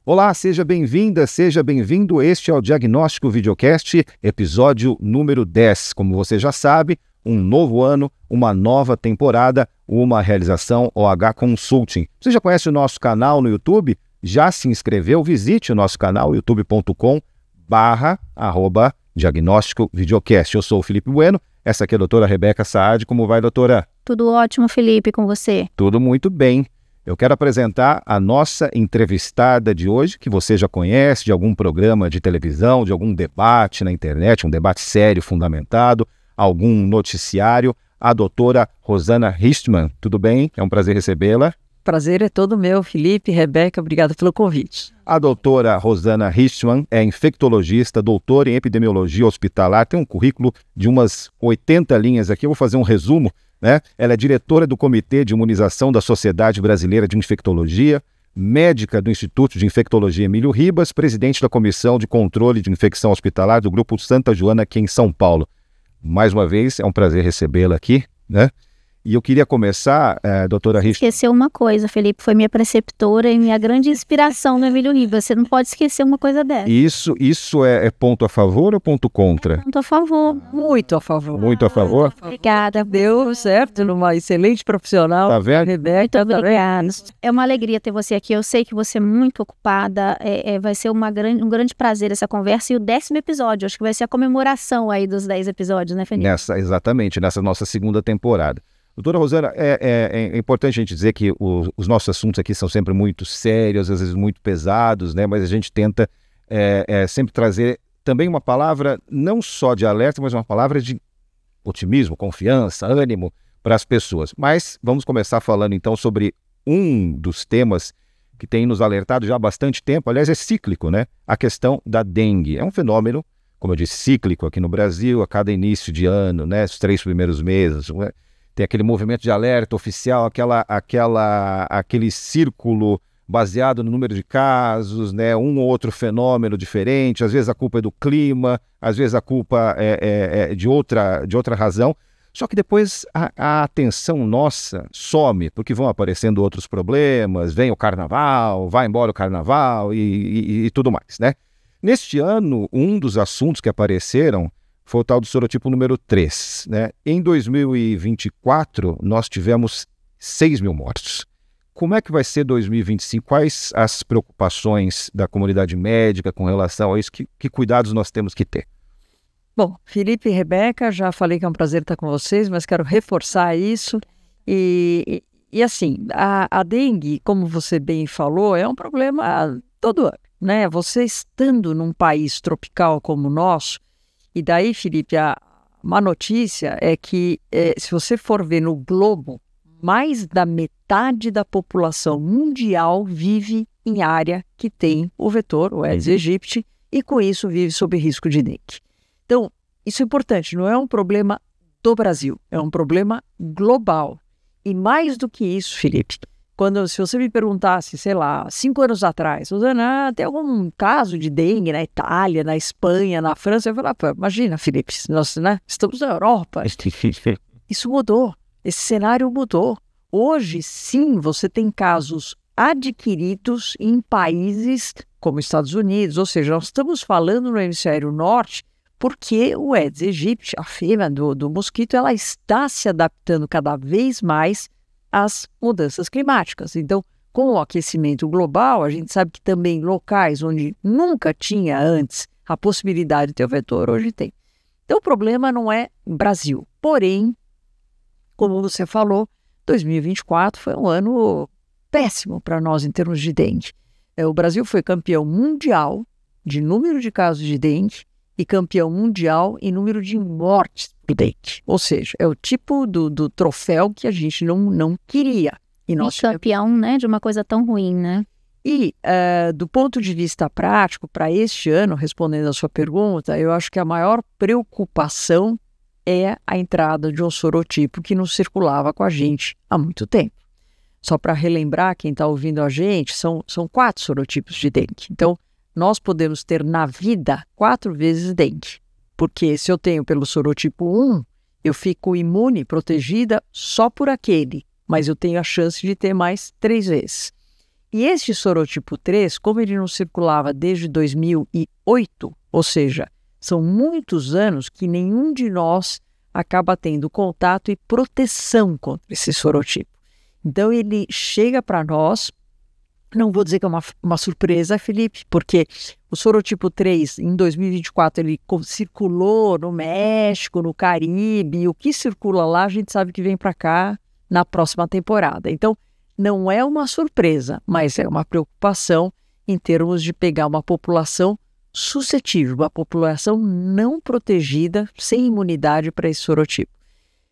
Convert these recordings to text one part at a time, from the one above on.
Olá, seja bem-vinda, seja bem-vindo. Este é o Diagnóstico Videocast, episódio número 10. Como você já sabe, um novo ano, uma nova temporada, uma realização OH Consulting. Você já conhece o nosso canal no YouTube? Já se inscreveu? Visite o nosso canal youtube.com/Diagnóstico Videocast. Eu sou o Felipe Bueno, essa aqui é a doutora Rebeca Saad. Como vai, doutora? Tudo ótimo, Felipe, com você? Tudo muito bem. Eu quero apresentar a nossa entrevistada de hoje, que você já conhece de algum programa de televisão, de algum debate na internet, um debate sério, fundamentado, algum noticiário, a doutora Rosana Histmann. Tudo bem? É um prazer recebê-la. Prazer é todo meu, Felipe, Rebeca, obrigado pelo convite. A doutora Rosana Histmann é infectologista, doutora em epidemiologia hospitalar, tem um currículo de umas 80 linhas aqui, eu vou fazer um resumo, né? Ela é diretora do Comitê de Imunização da Sociedade Brasileira de Infectologia, médica do Instituto de Infectologia Emílio Ribas, presidente da Comissão de Controle de Infecção Hospitalar do Grupo Santa Joana, aqui em São Paulo. Mais uma vez, é um prazer recebê-la aqui, né? E eu queria começar, doutora Histmann... Esqueceu uma coisa, Felipe, foi minha preceptora e minha grande inspiração no Emílio Ribas. Você não pode esquecer uma coisa dessa. Isso é ponto a favor ou ponto contra? Ponto a favor. Muito a favor. Muito a favor? Obrigada. Deu certo, numa excelente profissional. Tá vendo? Rebeca, Muito obrigada. É uma alegria ter você aqui. Eu sei que você é muito ocupada. Vai ser um grande prazer essa conversa. E o 10º episódio, acho que vai ser a comemoração aí dos 10 episódios, né, Felipe? Exatamente, nessa nossa segunda temporada. Doutora Rosana, é importante a gente dizer que os nossos assuntos aqui são sempre muito sérios, às vezes muito pesados, né? Mas a gente tenta sempre trazer também uma palavra não só de alerta, mas uma palavra de otimismo, confiança, ânimo para as pessoas. Mas vamos começar falando então sobre um dos temas que tem nos alertado já há bastante tempo, aliás é cíclico, né? A questão da dengue. É um fenômeno, como eu disse, cíclico aqui no Brasil, a cada início de ano, né? Os 3 primeiros meses, né? Tem aquele movimento de alerta oficial, aquele círculo baseado no número de casos, né? Um ou outro fenômeno diferente, às vezes a culpa é do clima, às vezes a culpa é de outra razão. Só que depois a atenção nossa some, porque vão aparecendo outros problemas, vem o carnaval, vai embora o carnaval e tudo mais, né? Neste ano, um dos assuntos que apareceram foi o tal do sorotipo número 3. Né? Em 2024, nós tivemos 6 mil mortos. Como é que vai ser 2025? Quais as preocupações da comunidade médica com relação a isso? Que cuidados nós temos que ter? Bom, Felipe e Rebeca, já falei que é um prazer estar com vocês, mas quero reforçar isso. E assim, a dengue, como você bem falou, é um problema todo ano, né? Você estando num país tropical como o nosso, e daí, Felipe, a má notícia é que, se você for ver no globo, mais da metade da população mundial vive em área que tem o vetor, o Aedes aegypti, e com isso vive sob risco de dengue. Então, isso é importante, não é um problema do Brasil, é um problema global. E mais do que isso, Felipe, se você me perguntasse, sei lá, 5 anos atrás, Rosana, tem algum caso de dengue na Itália, na Espanha, na França? Eu falava, imagina, Felipe, nós, né, estamos na Europa. Isso mudou, esse cenário mudou. Hoje, sim, você tem casos adquiridos em países como Estados Unidos, ou seja, nós estamos falando no hemisfério norte, porque o Aedes aegypti, a fêmea do mosquito, ela está se adaptando cada vez mais às mudanças climáticas. Então, com o aquecimento global, a gente sabe que também locais onde nunca tinha antes a possibilidade de ter o vetor, hoje tem. Então, o problema não é Brasil. Porém, como você falou, 2024 foi um ano péssimo para nós em termos de dengue. O Brasil foi campeão mundial de número de casos de dengue e campeão mundial em número de mortes por dengue. Ou seja, é o tipo do troféu que a gente não queria. E campeão, né, de uma coisa tão ruim, né? E, do ponto de vista prático, para este ano, respondendo a sua pergunta, eu acho que a maior preocupação é a entrada de um sorotipo que não circulava com a gente há muito tempo. Só para relembrar quem está ouvindo a gente, são 4 sorotipos de dengue. Então, nós podemos ter na vida 4 vezes dengue. Porque se eu tenho pelo sorotipo 1, eu fico imune, protegida só por aquele, mas eu tenho a chance de ter mais 3 vezes. E este sorotipo 3, como ele não circulava desde 2008, ou seja, são muitos anos que nenhum de nós acaba tendo contato e proteção contra esse sorotipo. Então ele chega para nós, não vou dizer que é uma surpresa, Felipe, porque o sorotipo 3 em 2024 ele circulou no México, no Caribe, e o que circula lá a gente sabe que vem para cá na próxima temporada. Então não é uma surpresa, mas é uma preocupação em termos de pegar uma população suscetível, uma população não protegida, sem imunidade para esse sorotipo.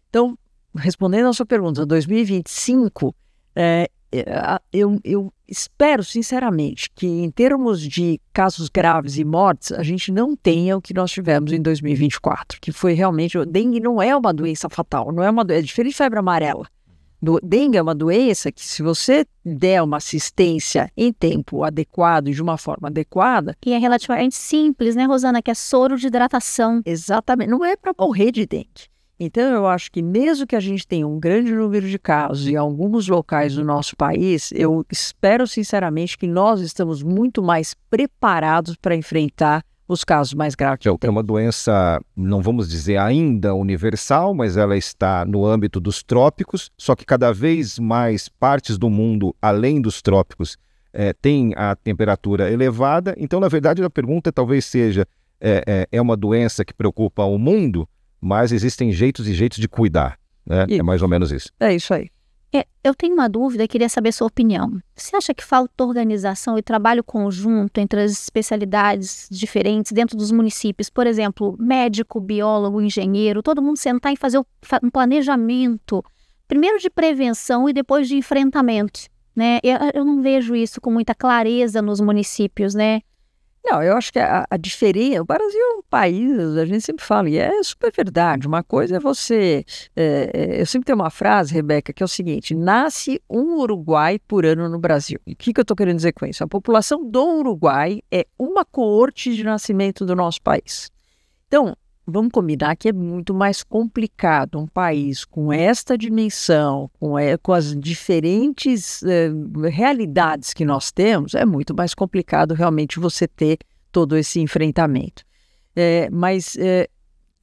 Então, respondendo à sua pergunta, 2025, eu espero sinceramente que em termos de casos graves e mortes, a gente não tenha o que nós tivemos em 2024, que foi realmente, o dengue não é uma doença fatal, não é uma doença, é diferente de febre amarela. Dengue é uma doença que, se você der uma assistência em tempo adequado e de uma forma adequada... E é relativamente simples, né, Rosana? Que é soro de hidratação. Exatamente, não é para morrer de dengue. Então, eu acho que mesmo que a gente tenha um grande número de casos em alguns locais do nosso país, eu espero sinceramente que nós estamos muito mais preparados para enfrentar os casos mais graves. É uma doença, não vamos dizer ainda universal, mas ela está no âmbito dos trópicos, só que cada vez mais partes do mundo, além dos trópicos, tem a temperatura elevada. Então, na verdade, a pergunta talvez seja, é uma doença que preocupa o mundo, mas existem jeitos e jeitos de cuidar, né? É mais ou menos isso. É isso aí. Eu tenho uma dúvida e queria saber sua opinião. Você acha que falta organização e trabalho conjunto entre as especialidades diferentes dentro dos municípios? Por exemplo, médico, biólogo, engenheiro, todo mundo sentar e fazer um planejamento, primeiro de prevenção e depois de enfrentamento, né? Eu não vejo isso com muita clareza nos municípios, né? Não, eu acho que a diferença... O Brasil é um país, a gente sempre fala, e é super verdade. Uma coisa é você... eu sempre tenho uma frase, Rebeca, que é o seguinte: nasce um Uruguai por ano no Brasil. E o que eu estou querendo dizer com isso? A população do Uruguai é uma coorte de nascimento do nosso país. Então, vamos combinar que é muito mais complicado um país com esta dimensão, com as diferentes realidades que nós temos, é muito mais complicado realmente você ter todo esse enfrentamento. Mas,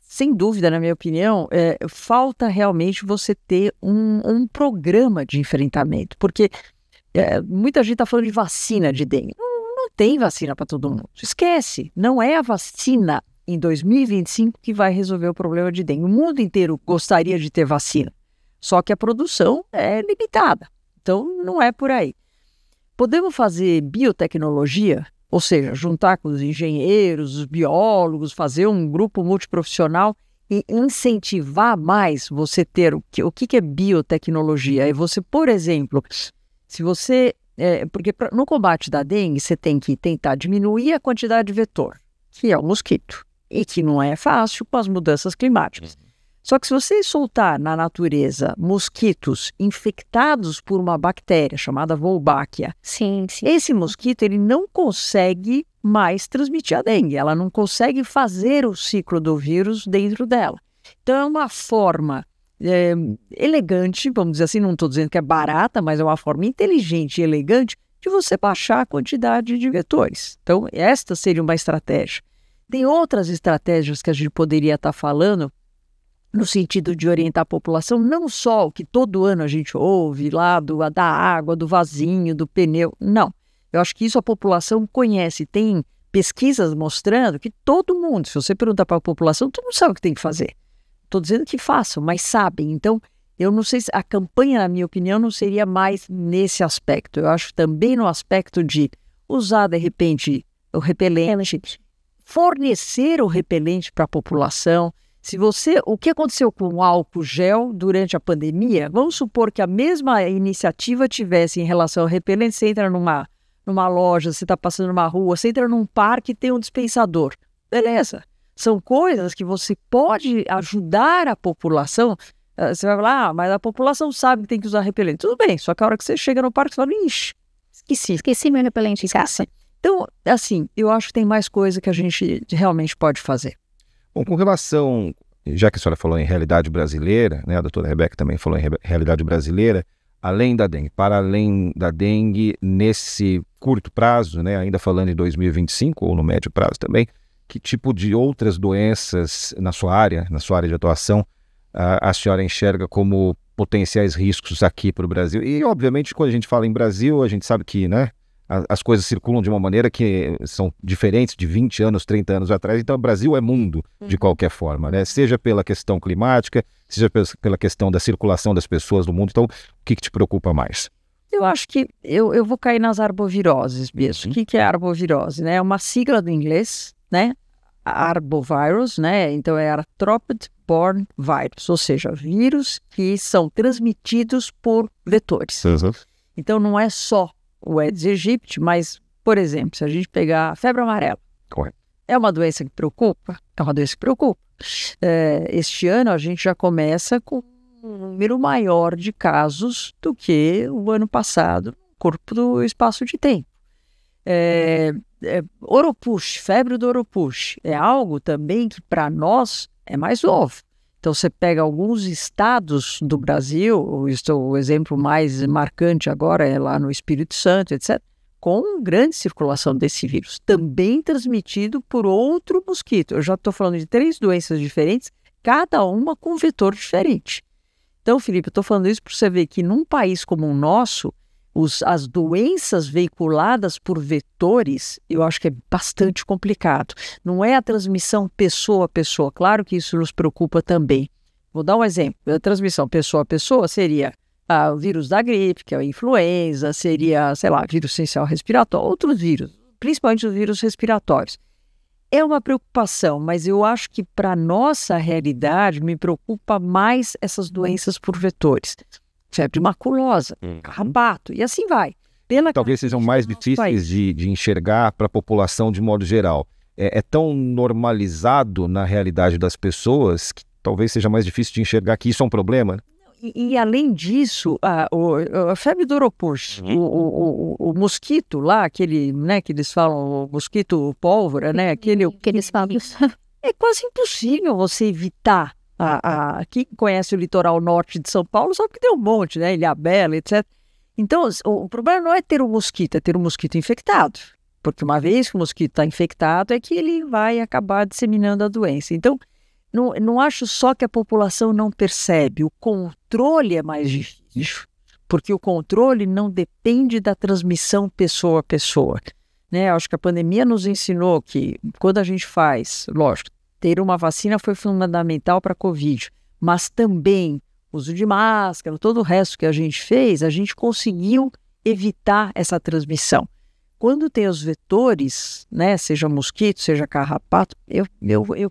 sem dúvida, na minha opinião, falta realmente você ter um programa de enfrentamento, porque muita gente está falando de vacina de dengue. Não tem vacina para todo mundo. Esquece, não é a vacina em 2025 que vai resolver o problema de dengue. O mundo inteiro gostaria de ter vacina, só que a produção é limitada, então não é por aí. Podemos fazer biotecnologia, ou seja, juntar com os engenheiros, os biólogos, fazer um grupo multiprofissional e incentivar mais você ter o que é biotecnologia? É você, por exemplo, se você... porque no combate da dengue você tem que tentar diminuir a quantidade de vetor, que é o mosquito, e que não é fácil com as mudanças climáticas. Só que se você soltar na natureza mosquitos infectados por uma bactéria chamada Wolbachia, sim. Esse mosquito ele não consegue mais transmitir a dengue, ela não consegue fazer o ciclo do vírus dentro dela. Então é uma forma elegante, vamos dizer assim, não estou dizendo que é barata, mas é uma forma inteligente e elegante de você baixar a quantidade de vetores. Então esta seria uma estratégia. Tem outras estratégias que a gente poderia estar falando no sentido de orientar a população, não só o que todo ano a gente ouve lá da água, do vasinho, do pneu, não. Eu acho que isso a população conhece, tem pesquisas mostrando que todo mundo, se você perguntar para a população, todo mundo sabe o que tem que fazer. Estou dizendo que façam, mas sabem. Então, eu não sei se a campanha, na minha opinião, não seria mais nesse aspecto. Eu acho também no aspecto de usar, de repente, o repelente, fornecer o repelente para a população. O que aconteceu com o álcool gel durante a pandemia, vamos supor que a mesma iniciativa tivesse em relação ao repelente. Você entra numa loja, você está passando numa rua, você entra num parque e tem um dispensador. Beleza. São coisas que você pode ajudar a população. Você vai falar, mas a população sabe que tem que usar repelente. Tudo bem, só que a hora que você chega no parque, você fala, ixi, esqueci meu repelente em casa. Então, assim, eu acho que tem mais coisa que a gente realmente pode fazer. Bom, com relação, já que a senhora falou em realidade brasileira, né, a doutora Rebeca também falou em realidade brasileira, para além da dengue, nesse curto prazo, né, ainda falando em 2025 ou no médio prazo também, que tipo de outras doenças na sua área de atuação, a senhora enxerga como potenciais riscos aqui para o Brasil? E, obviamente, quando a gente fala em Brasil, a gente sabe que, né, as coisas circulam de uma maneira que são diferentes de 20 anos, 30 anos atrás. Então, o Brasil é mundo, de qualquer forma, né? Seja pela questão climática, seja pela questão da circulação das pessoas no mundo. Então, o que te preocupa mais? Eu acho que eu vou cair nas arboviroses mesmo. O que é arbovirose? Né? É uma sigla do inglês, né? Arbovirus, né? Então é Arthropod-borne virus, ou seja, vírus que são transmitidos por vetores. Então não é só o Aedes aegypti, mas, por exemplo, se a gente pegar a febre amarela, correto, é uma doença que preocupa? É uma doença que preocupa. Este ano a gente já começa com um número maior de casos do que o ano passado, no corpo do espaço de tempo. Oropouche, febre do Oropouche, é algo também que para nós é mais novo. Então você pega alguns estados do Brasil, o exemplo mais marcante agora é lá no Espírito Santo, etc., com grande circulação desse vírus, também transmitido por outro mosquito. Eu já estou falando de 3 doenças diferentes, cada uma com um vetor diferente. Então, Felipe, eu estou falando isso para você ver que num país como o nosso, as doenças veiculadas por vetores, eu acho que é bastante complicado. Não é a transmissão pessoa a pessoa. Claro que isso nos preocupa também. Vou dar um exemplo. A transmissão pessoa a pessoa seria o vírus da gripe, que é a influenza, seria, sei lá, vírus essencial respiratório, outros vírus, principalmente os vírus respiratórios. É uma preocupação, mas eu acho que para a nossa realidade me preocupa mais essas doenças por vetores. Febre maculosa, carrapato, e assim vai. Talvez sejam mais difíceis de enxergar para a população de modo geral. É tão normalizado na realidade das pessoas que talvez seja mais difícil de enxergar que isso é um problema, né? E além disso, a febre do Oropouche, o mosquito lá, aquele, né, que eles falam, o mosquito pólvora, né, aquele Que eles falam. É quase impossível você evitar. Quem conhece o litoral norte de São Paulo sabe que tem um monte, né? Ilhabela, etc. Então, o problema não é ter um mosquito, é ter um mosquito infectado. Porque uma vez que o mosquito está infectado, é que ele vai acabar disseminando a doença. Então, não acho só que a população não percebe, o controle é mais difícil. Porque o controle não depende da transmissão pessoa a pessoa. Né? Acho que a pandemia nos ensinou que quando a gente faz, lógico, ter uma vacina foi fundamental para a Covid, mas também uso de máscara, todo o resto que a gente fez, a gente conseguiu evitar essa transmissão. Quando tem os vetores, né, seja mosquito, seja carrapato, eu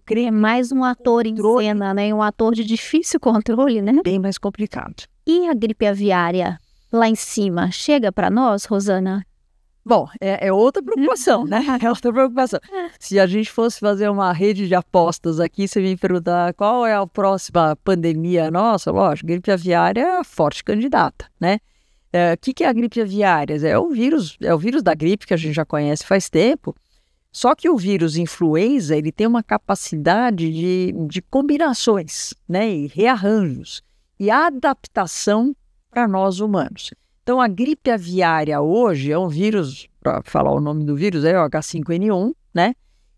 creio... É mais um ator em cena, né? Um ator de difícil controle, né? Bem mais complicado. E a gripe aviária lá em cima, chega para nós, Rosana? Bom, é outra preocupação, né? É outra preocupação. Se a gente fosse fazer uma rede de apostas aqui, você me perguntar qual é a próxima pandemia nossa, lógico, gripe aviária é a forte candidata, né? O que é a gripe aviária? É o vírus da gripe que a gente já conhece faz tempo, só que o vírus influenza, ele tem uma capacidade de combinações, né? E rearranjos e adaptação para nós humanos. Então, a gripe aviária hoje é um vírus, para falar o nome do vírus, é o H5N1, né?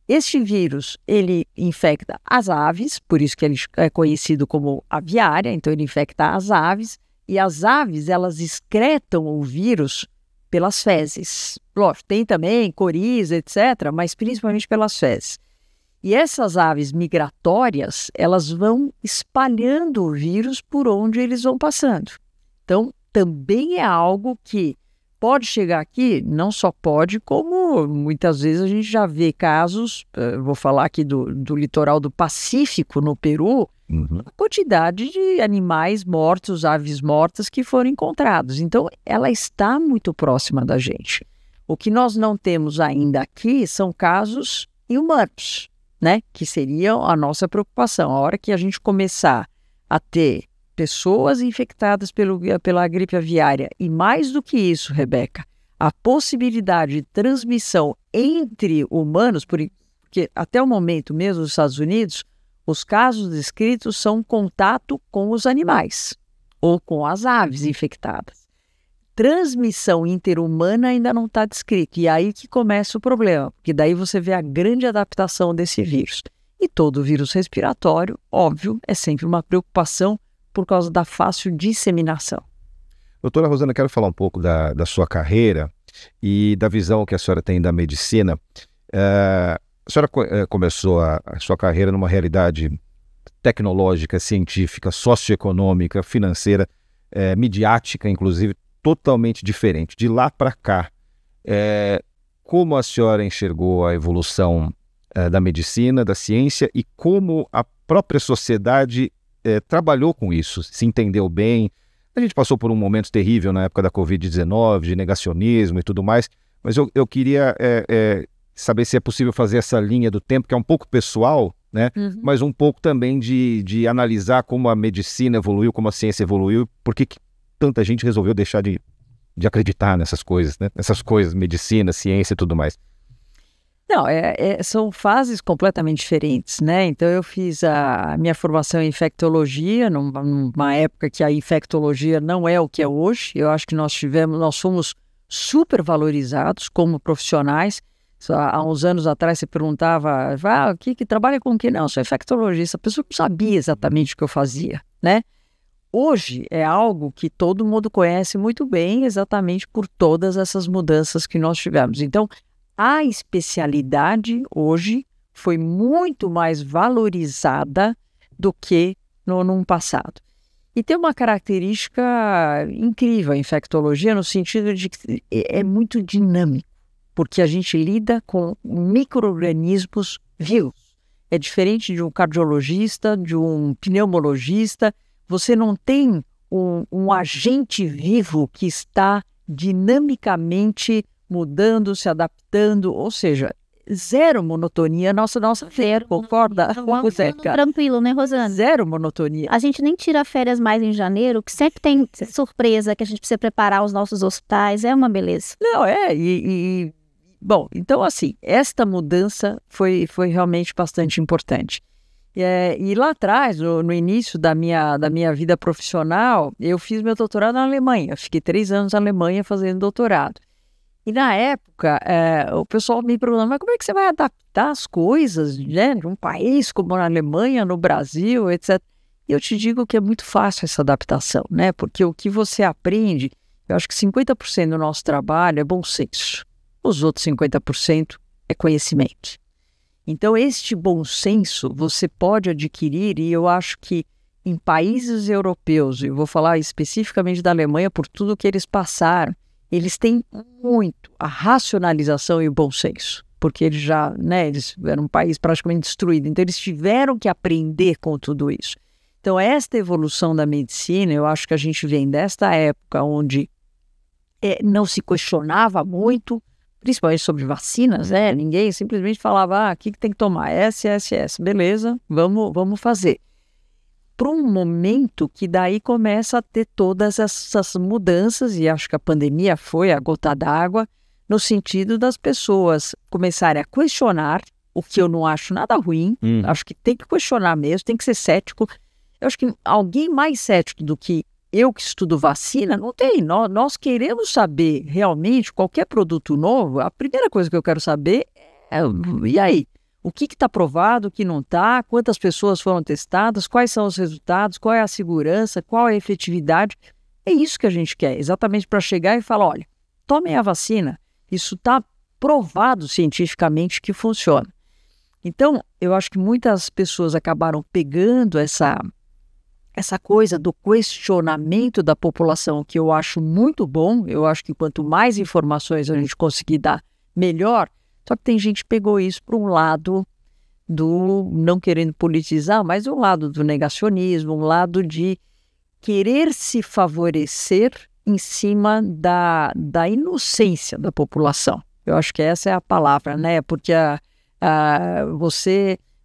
Este vírus, ele infecta as aves, por isso que ele é conhecido como aviária, então ele infecta as aves, e as aves, elas excretam o vírus pelas fezes. Lógico, tem também coriza, etc., mas principalmente pelas fezes. E essas aves migratórias, elas vão espalhando o vírus por onde eles vão passando. Então, também é algo que pode chegar aqui, não só pode, como muitas vezes a gente já vê casos, vou falar aqui do litoral do Pacífico, no Peru, a quantidade de animais mortos, aves mortas que foram encontrados. Então, ela está muito próxima da gente. O que nós não temos ainda aqui são casos em humanos, né? Que seriam a nossa preocupação. A hora que a gente começar a ter pessoas infectadas pela gripe aviária, e mais do que isso, Rebeca, a possibilidade de transmissão entre humanos, porque até o momento mesmo nos Estados Unidos, os casos descritos são contato com os animais ou com as aves infectadas. transmissão interhumana ainda não está descrita. E aí que começa o problema, porque daí você vê a grande adaptação desse vírus. E todo vírus respiratório, óbvio, é sempre uma preocupação por causa da fácil disseminação. Doutora Rosana, quero falar um pouco da sua carreira e da visão que a senhora tem da medicina. A senhora começou a sua carreira numa realidade tecnológica, científica, socioeconômica, financeira, midiática, inclusive, totalmente diferente. De lá para cá, como a senhora enxergou a evolução da medicina, da ciência e como a própria sociedade trabalhou com isso, se entendeu bem? A gente passou por um momento terrível na época da Covid-19, de negacionismo e tudo mais, mas eu queria saber se é possível fazer essa linha do tempo, que é um pouco pessoal, né? Mas um pouco também de analisar como a medicina evoluiu, como a ciência evoluiu, por que tanta gente resolveu deixar de acreditar nessas coisas, né? Nessas coisas, medicina, ciência e tudo mais. Não, são fases completamente diferentes, né? Então eu fiz a minha formação em infectologia, numa época que a infectologia não é o que é hoje. Eu acho que nós fomos super valorizados como profissionais. Há uns anos atrás você perguntava, o que trabalha com o que? Não, eu sou infectologista. A pessoa não sabia exatamente o que eu fazia, né? Hoje é algo que todo mundo conhece muito bem, exatamente por todas essas mudanças que nós tivemos. Então, a especialidade hoje foi muito mais valorizada do que no passado. E tem uma característica incrível a infectologia no sentido de que é muito dinâmico, porque a gente lida com micro-organismos vivos. É diferente de um cardiologista, de um pneumologista. Você não tem um agente vivo que está dinamicamente mudando, se adaptando, ou seja, zero monotonia, nossa vida, concorda? Tranquilo, né, Rosana? Zero monotonia. A gente nem tira férias mais em janeiro, que sempre tem surpresa, que a gente precisa preparar os nossos hospitais, é uma beleza. Não, bom, então assim, esta mudança foi realmente bastante importante. E lá atrás, no início da minha vida profissional, eu fiz meu doutorado na Alemanha, fiquei 3 anos na Alemanha fazendo doutorado. E na época, o pessoal me perguntava, mas como é que você vai adaptar as coisas, né, de um país como a Alemanha, no Brasil, etc. E eu te digo que é muito fácil essa adaptação, né, porque o que você aprende, eu acho que 50% do nosso trabalho é bom senso, os outros 50% é conhecimento. Então, este bom senso você pode adquirir, e eu acho que em países europeus, eu vou falar especificamente da Alemanha por tudo que eles passaram, eles têm muito a racionalização e o bom senso, porque eles eram um país praticamente destruído, então eles tiveram que aprender com tudo isso. Então esta evolução da medicina, eu acho que a gente vem desta época onde não se questionava muito, principalmente sobre vacinas, né? Ninguém simplesmente falava, o que tem que tomar? S, beleza, vamos fazer. Para um momento que daí começa a ter todas essas mudanças, e acho que a pandemia foi a gota d'água, no sentido das pessoas começarem a questionar, o que eu não acho nada ruim, acho que tem que questionar mesmo, tem que ser cético. Eu acho que alguém mais cético do que eu que estudo vacina, não tem. Nós queremos saber realmente qualquer produto novo, a primeira coisa que eu quero saber é, e aí? O que está provado, o que não está, quantas pessoas foram testadas, quais são os resultados, qual é a segurança, qual é a efetividade. É isso que a gente quer, exatamente para chegar e falar, olha, tomem a vacina, isso está provado cientificamente que funciona. Então, eu acho que muitas pessoas acabaram pegando essa coisa do questionamento da população, que eu acho muito bom, eu acho que quanto mais informações a gente conseguir dar, melhor. Só que tem gente que pegou isso para um lado do, não querendo politizar, mas um lado do negacionismo, um lado de querer se favorecer em cima da inocência da população. Eu acho que essa é a palavra, né? Porque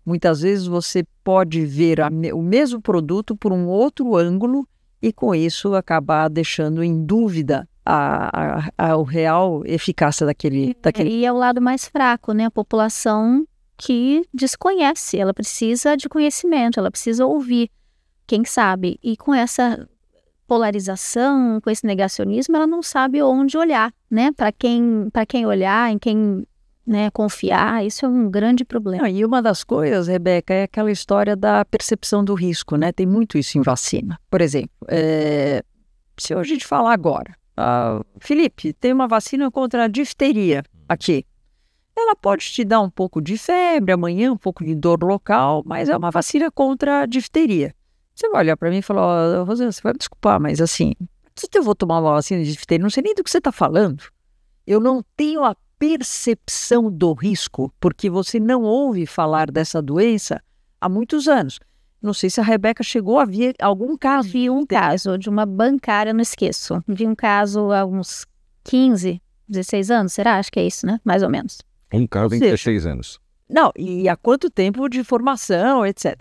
muitas vezes você pode ver o mesmo produto por um outro ângulo e com isso acabar deixando em dúvida a real eficácia daquele... E é o lado mais fraco, né? A população que desconhece, ela precisa de conhecimento, ela precisa ouvir, quem sabe. E com essa polarização, com esse negacionismo, ela não sabe onde olhar, né? Para quem olhar, em quem, né, confiar, isso é um grande problema. E uma das coisas, Rebeca, é aquela história da percepção do risco, né? Tem muito isso em vacina. Por exemplo, se a gente falar agora, Felipe, tem uma vacina contra a difteria aqui. Ela pode te dar um pouco de febre amanhã, um pouco de dor local, mas é uma vacina contra a difteria. Você vai olhar para mim e falar, Rosana, você vai me desculpar, mas assim, por que eu vou tomar uma vacina de difteria? Não sei nem do que você está falando. Eu não tenho a percepção do risco, porque você não ouve falar dessa doença há muitos anos. Não sei se a Rebeca chegou a ver algum caso. Vi um caso de uma bancária, não esqueço. Vi um caso há uns 15, 16 anos, será? Acho que é isso, né? Mais ou menos. Um caso em 16 anos. Não, e há quanto tempo de formação, etc.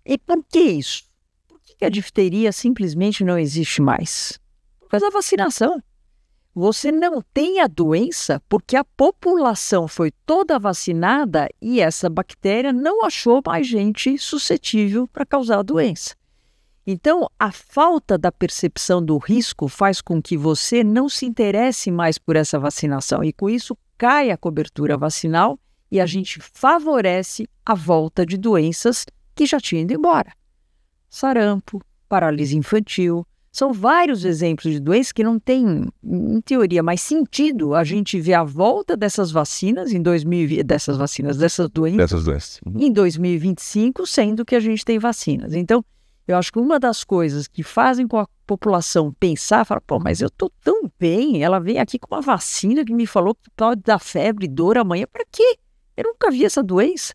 E por que isso? Por que a difteria simplesmente não existe mais? Por causa da vacinação. Você não tem a doença porque a população foi toda vacinada e essa bactéria não achou mais gente suscetível para causar a doença. Então, a falta da percepção do risco faz com que você não se interesse mais por essa vacinação e com isso cai a cobertura vacinal e a gente favorece a volta de doenças que já tinham ido embora. Sarampo, paralisia infantil, são vários exemplos de doenças que não têm, em teoria, mais sentido a gente ver a volta dessas vacinas dessas doenças em 2025, sendo que a gente tem vacinas. Então, eu acho que uma das coisas que fazem com a população pensar, falar, pô, mas eu tô tão bem, ela vem aqui com uma vacina que me falou que pode dar febre, dor amanhã, para quê? Eu nunca vi essa doença.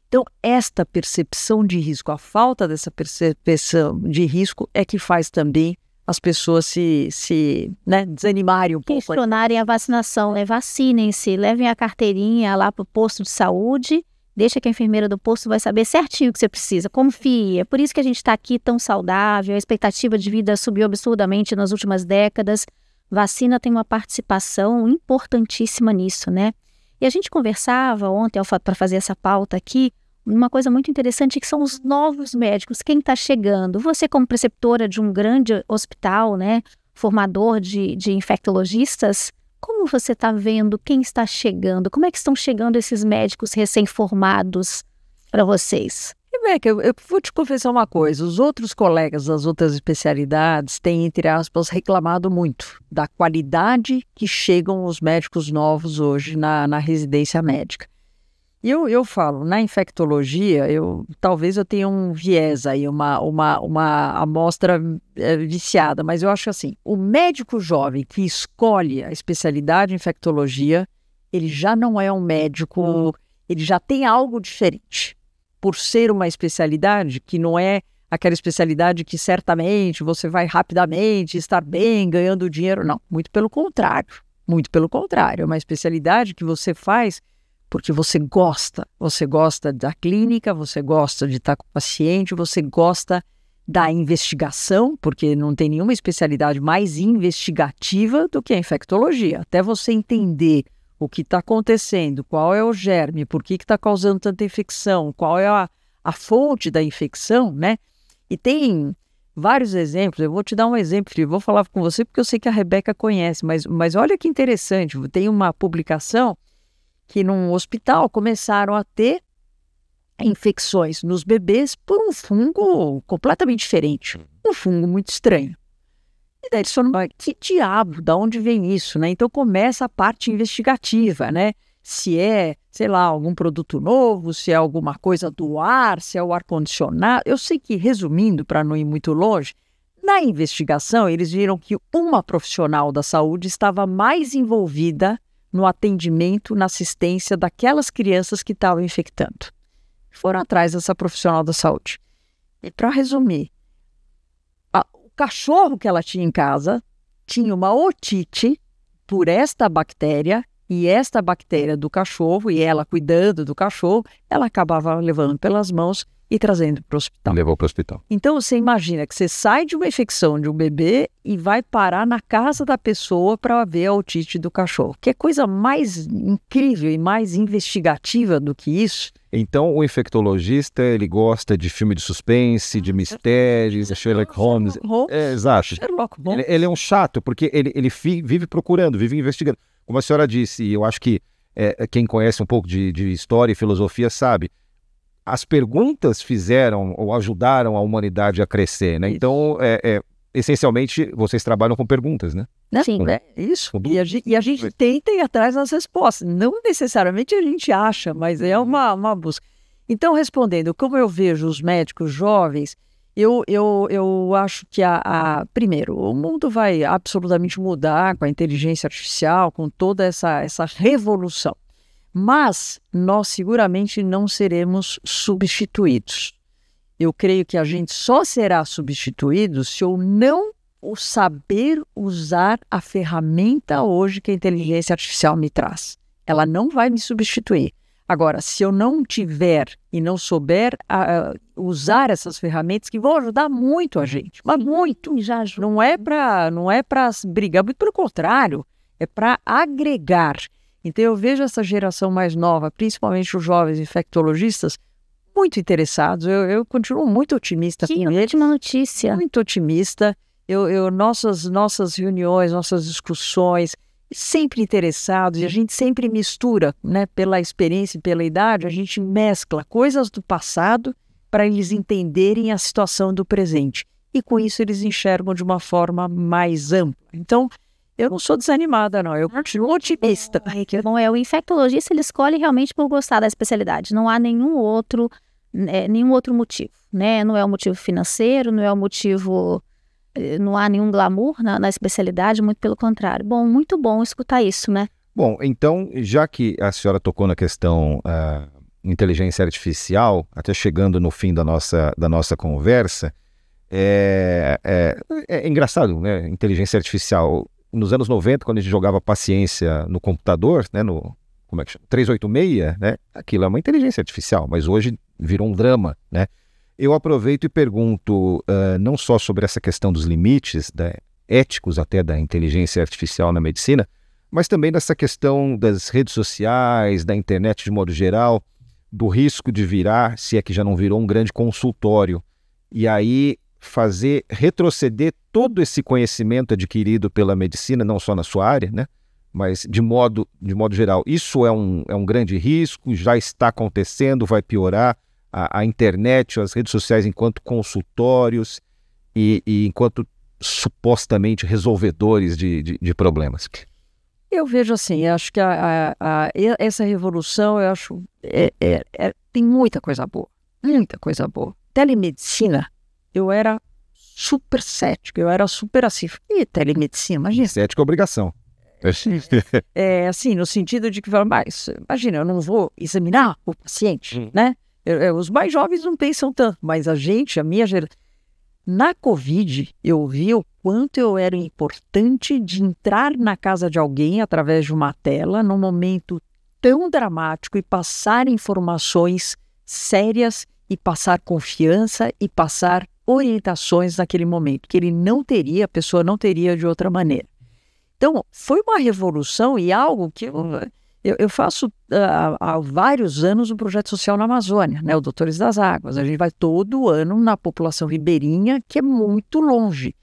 Então, esta percepção de risco, a falta dessa percepção de risco é que faz também as pessoas se desanimarem um pouco. Questionarem a vacinação, né? Vacinem-se, levem a carteirinha lá para o posto de saúde, deixa que a enfermeira do posto vai saber certinho o que você precisa, confia. É por isso que a gente está aqui tão saudável, a expectativa de vida subiu absurdamente nas últimas décadas. Vacina tem uma participação importantíssima nisso, né? E a gente conversava ontem, para fazer essa pauta aqui, uma coisa muito interessante que são os novos médicos, quem está chegando. Você como preceptora de um grande hospital, né, formador de infectologistas, como você está vendo quem está chegando? Como é que estão chegando esses médicos recém-formados para vocês? Rebeca, eu vou te confessar uma coisa. Os outros colegas das outras especialidades têm, entre aspas, reclamado muito da qualidade que chegam os médicos novos hoje na residência médica. E eu falo, na infectologia, talvez eu tenha um viés aí, uma amostra viciada, mas eu acho assim, o médico jovem que escolhe a especialidade em infectologia, ele já não é um médico, ele já tem algo diferente, por ser uma especialidade que não é aquela especialidade que certamente você vai rapidamente estar bem, ganhando dinheiro, não, muito pelo contrário, é uma especialidade que você faz porque você gosta da clínica, você gosta de estar com o paciente, você gosta da investigação, porque não tem nenhuma especialidade mais investigativa do que a infectologia. Até você entender o que está acontecendo, qual é o germe, por que está causando tanta infecção, qual é a fonte da infecção, né? E tem vários exemplos, eu vou te dar um exemplo, eu vou falar com você porque eu sei que a Rebeca conhece, mas olha que interessante, tem uma publicação que num hospital começaram a ter infecções nos bebês por um fungo completamente diferente, um fungo muito estranho. E daí eles falaram, mas que diabo, da onde vem isso, né? Então começa a parte investigativa, né? Se é, sei lá, algum produto novo, se é alguma coisa do ar, se é o ar-condicionado. Eu sei que, resumindo, para não ir muito longe, na investigação eles viram que uma profissional da saúde estava mais envolvida no atendimento, na assistência daquelas crianças que estavam infectando. Foram atrás dessa profissional da saúde. E para resumir, o cachorro que ela tinha em casa tinha uma otite por esta bactéria, e esta bactéria do cachorro, e ela cuidando do cachorro, ela acabava levando pelas mãos e trazendo para o hospital. Levou para o hospital. Então você imagina que você sai de uma infecção de um bebê e vai parar na casa da pessoa para ver a otite do cachorro. Que é coisa mais incrível e mais investigativa do que isso. Então, o infectologista, ele gosta de filme de suspense, de mistérios, de Sherlock Holmes. Exato. Sherlock Holmes. Ele é um chato, porque ele vive procurando, vive investigando. Como a senhora disse, e eu acho que quem conhece um pouco de história e filosofia sabe, as perguntas fizeram ou ajudaram a humanidade a crescer, né? Então, essencialmente, vocês trabalham com perguntas, né? Sim. Isso. E a gente tenta ir atrás das respostas. Não necessariamente a gente acha, mas é uma busca. Então, respondendo, como eu vejo os médicos jovens, eu acho que, primeiro, o mundo vai absolutamente mudar com a inteligência artificial, com toda essa revolução. Mas nós seguramente não seremos substituídos. Eu creio que a gente só será substituído se eu não saber usar a ferramenta hoje que a inteligência artificial me traz. Ela não vai me substituir. Agora, se eu não tiver e não souber usar essas ferramentas, que vão ajudar muito a gente, mas muito. Já ajuda. Não é para brigar, muito pelo contrário, é para agregar. Então, eu vejo essa geração mais nova, principalmente os jovens infectologistas, muito interessados. Eu continuo muito otimista. Que ótima notícia. Muito otimista. Nossas reuniões, nossas discussões, sempre interessados, e a gente sempre mistura, né, pela experiência e pela idade, a gente mescla coisas do passado para eles entenderem a situação do presente. E com isso eles enxergam de uma forma mais ampla. Então, eu não sou desanimada, não. Eu continuo otimista. O infectologista, ele escolhe realmente por gostar da especialidade. Não há nenhum outro motivo, né? Não é o motivo financeiro, não é o motivo... Não há nenhum glamour na especialidade, muito pelo contrário. Bom, muito bom escutar isso, né? Bom, então, já que a senhora tocou na questão inteligência artificial, até chegando no fim da nossa conversa, é engraçado, né? Inteligência artificial... Nos anos 90, quando a gente jogava paciência no computador, né, como é que chama? 386, né, aquilo é uma inteligência artificial, mas hoje virou um drama, né? Eu aproveito e pergunto não só sobre essa questão dos limites éticos até da inteligência artificial na medicina, mas também dessa questão das redes sociais, da internet de modo geral, do risco de virar, se é que já não virou, um grande consultório. E aí fazer retroceder todo esse conhecimento adquirido pela medicina, não só na sua área, né? Mas de modo geral. Isso é um grande risco, já está acontecendo, vai piorar. A internet, as redes sociais enquanto consultórios e enquanto supostamente resolvedores de problemas. Eu vejo assim, acho que essa revolução, eu acho, tem muita coisa boa, muita coisa boa. Telemedicina, eu era super cético, eu era super assim, e telemedicina, imagina. Cético é obrigação. Assim, no sentido de que, mas, imagina, eu não vou examinar o paciente, né? Os mais jovens não pensam tanto, mas a minha geração... Na Covid, eu vi o quanto eu era importante de entrar na casa de alguém através de uma tela, num momento tão dramático, e passar informações sérias, e passar confiança, e passar orientações naquele momento, que a pessoa não teria de outra maneira. Então, foi uma revolução e algo que... Eu faço há vários anos um projeto social na Amazônia, né, o Doutores das Águas. A gente vai todo ano na população ribeirinha, que é muito longe.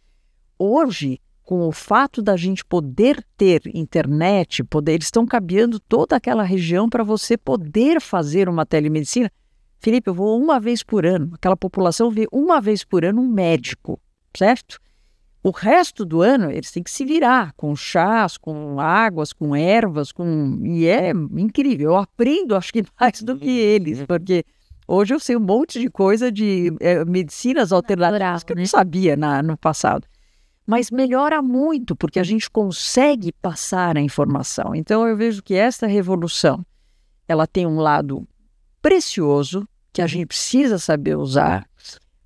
Hoje, com o fato da gente poder ter internet, eles estão cabeando toda aquela região para você poder fazer uma telemedicina. Felipe, eu vou uma vez por ano, aquela população vê uma vez por ano um médico, certo? O resto do ano, eles têm que se virar com chás, com águas, com ervas, e é incrível. Eu aprendo, acho que mais do que eles, porque hoje eu sei um monte de coisa de medicinas alternativas que eu não sabia no passado. Mas melhora muito, porque a gente consegue passar a informação. Então, eu vejo que esta revolução, ela tem um lado precioso, que a gente precisa saber usar,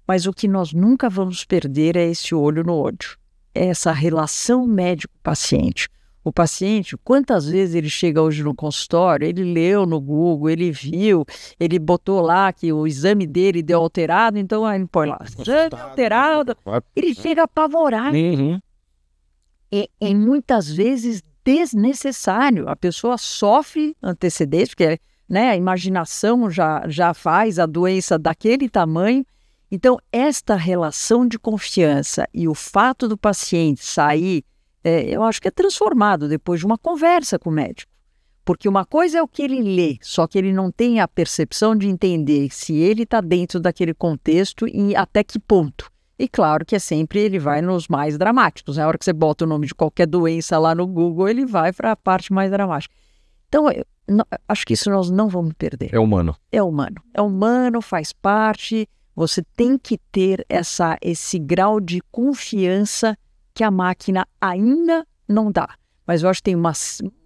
mas o que nós nunca vamos perder é esse olho no olho, é essa relação médico-paciente. O paciente, quantas vezes ele chega hoje no consultório, ele leu no Google, ele viu, ele botou lá que o exame dele deu alterado, então aí ele põe lá, exame alterado, ele chega apavorado. E muitas vezes desnecessário, a pessoa sofre antecedentes, porque né? A imaginação já faz a doença daquele tamanho. Então, esta relação de confiança e o fato do paciente sair, eu acho que é transformado depois de uma conversa com o médico. Porque uma coisa é o que ele lê, só que ele não tem a percepção de entender se ele está dentro daquele contexto e até que ponto. E claro que sempre ele vai nos mais dramáticos. Na hora que você bota o nome de qualquer doença lá no Google, ele vai para a parte mais dramática. Então, acho que isso nós não vamos perder. É humano. É humano. É humano, faz parte. Você tem que ter esse grau de confiança que a máquina ainda não dá. Mas eu acho que tem um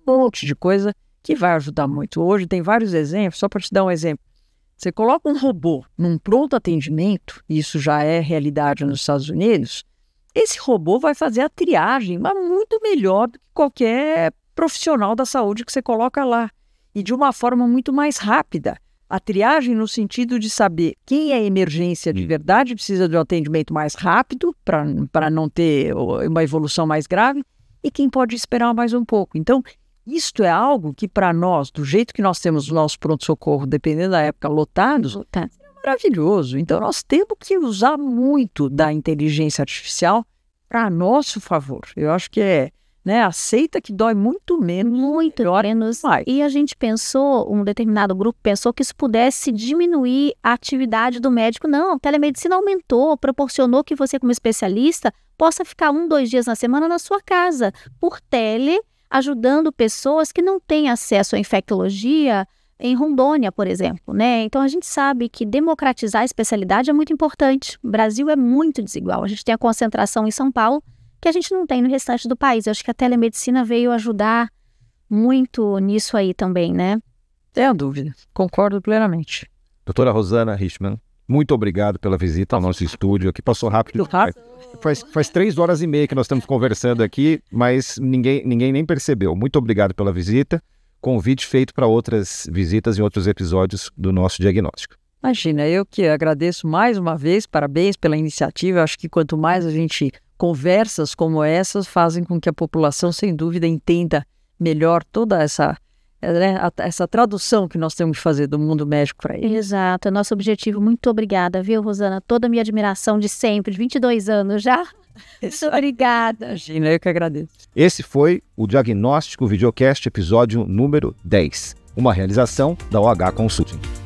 monte de coisa que vai ajudar muito. Hoje tem vários exemplos, só para te dar um exemplo. Você coloca um robô num pronto atendimento, e isso já é realidade nos Estados Unidos, esse robô vai fazer a triagem, mas muito melhor do que qualquer profissional da saúde que você coloca lá. E de uma forma muito mais rápida. A triagem no sentido de saber quem é emergência de verdade, precisa de um atendimento mais rápido para não ter uma evolução mais grave, e quem pode esperar mais um pouco. Então, isto é algo que para nós, do jeito que nós temos o nosso pronto-socorro, dependendo da época, lotados, é maravilhoso. Então, nós temos que usar muito da inteligência artificial para nosso favor. Eu acho que aceita que dói muito menos. Muito menos. Mais. E a gente pensou, um determinado grupo pensou que isso pudesse diminuir a atividade do médico. Não, a telemedicina aumentou, proporcionou que você, como especialista, possa ficar 1, 2 dias na semana na sua casa, por tele, ajudando pessoas que não têm acesso à infectologia em Rondônia, por exemplo, né? Então, a gente sabe que democratizar a especialidade é muito importante. O Brasil é muito desigual. A gente tem a concentração em São Paulo, que a gente não tem no restante do país. Eu acho que a telemedicina veio ajudar muito nisso aí também, né? Sem dúvida. Concordo plenamente. Doutora Rosana Richman, muito obrigado pela visita ao nosso estúdio. Aqui passou rápido. Faz 3 horas e meia que nós estamos conversando aqui, mas ninguém nem percebeu. Muito obrigado pela visita. Convite feito para outras visitas em outros episódios do nosso diagnóstico. Imagina, eu que agradeço mais uma vez. Parabéns pela iniciativa. Eu acho que quanto mais a gente conversas como essas fazem com que a população, sem dúvida, entenda melhor toda essa tradução que nós temos que fazer do mundo médico para ele. Exato, é nosso objetivo. Muito obrigada, viu, Rosana? Toda a minha admiração de sempre, de 22 anos já. Muito obrigada. Imagina, eu que agradeço. Esse foi o Diagnóstico Videocast, episódio número 10. Uma realização da OH Consulting.